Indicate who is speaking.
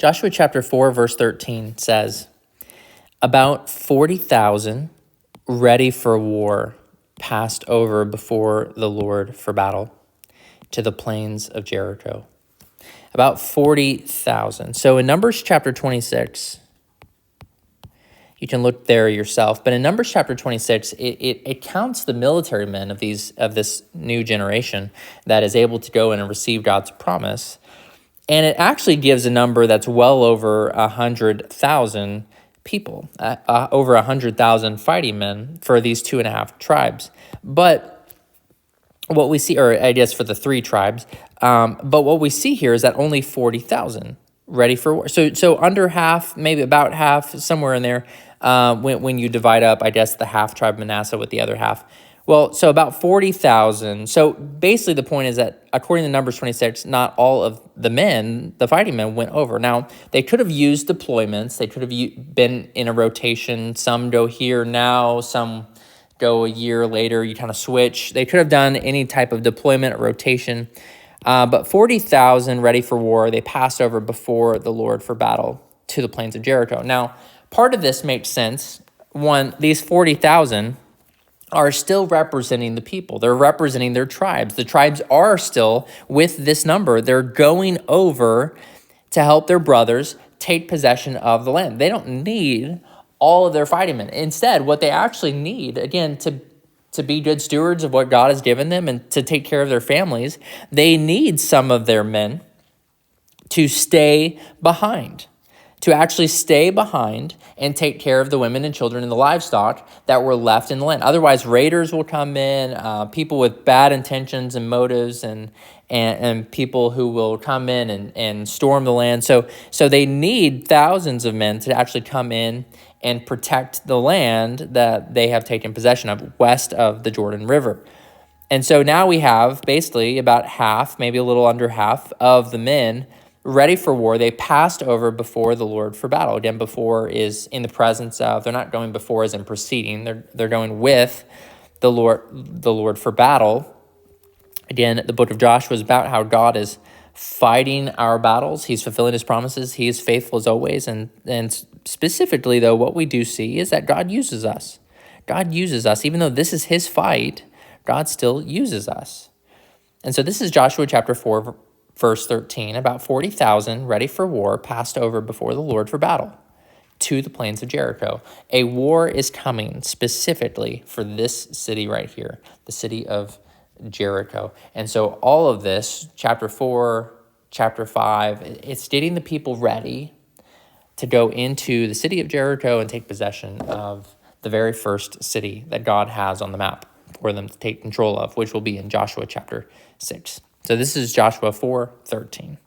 Speaker 1: Joshua chapter 4, verse 13 says, about 40,000 ready for war passed over before the Lord for battle to the plains of Jericho. About 40,000. So in Numbers chapter 26, you can look there yourself, but in Numbers chapter 26, it counts the military men of this new generation that is able to go in and receive God's promise. And it actually gives a number that's well over 100,000 people, over 100,000 fighting men for these 2.5 tribes. But what we see, or I guess for the 3 tribes, but what we see here is that only 40,000 ready for war. So under half, maybe about half, somewhere in there, when you divide up, I guess, the half tribe Manasseh with the other half. Well, so about 40,000. So basically the point is that according to Numbers 26, not all of the men, the fighting men, went over. Now, they could have used deployments. They could have been in a rotation. Some go here now, some go a year later. You kind of switch. They could have done any type of deployment or rotation. But 40,000 ready for war, they passed over before the Lord for battle to the plains of Jericho. Now, part of this makes sense. One, these 40,000 are still representing the people. They're representing their tribes. The tribes are still, with this number, they're going over to help their brothers take possession of the land. They don't need all of their fighting men. Instead, what they actually need, again, to be good stewards of what God has given them and to take care of their families, they need some of their men to stay behind, to actually stay behind and take care of the women and children and the livestock that were left in the land. Otherwise, raiders will come in, people with bad intentions and motives, and people who will come in and storm the land. So they need thousands of men to actually come in and protect the land that they have taken possession of west of the Jordan River. And so now we have basically about half, maybe a little under half of the men ready for war. They passed over before the Lord for battle. Again, before is in the presence of, they're not going before as in preceding, they're going with the Lord for battle. Again, the book of Joshua is about how God is fighting our battles. He's fulfilling his promises. He is faithful as always. And specifically, though, what we do see is that God uses us. God uses us. Even though this is his fight, God still uses us. And so this is Joshua chapter 4, verse 13. About 40,000 ready for war passed over before the Lord for battle to the plains of Jericho. A war is coming specifically for this city right here, the city of Jericho. And so all of this, chapter 4, chapter 5, it's getting the people ready to go into the city of Jericho and take possession of the very first city that God has on the map for them to take control of, which will be in Joshua chapter 6. So this is Joshua 4:13.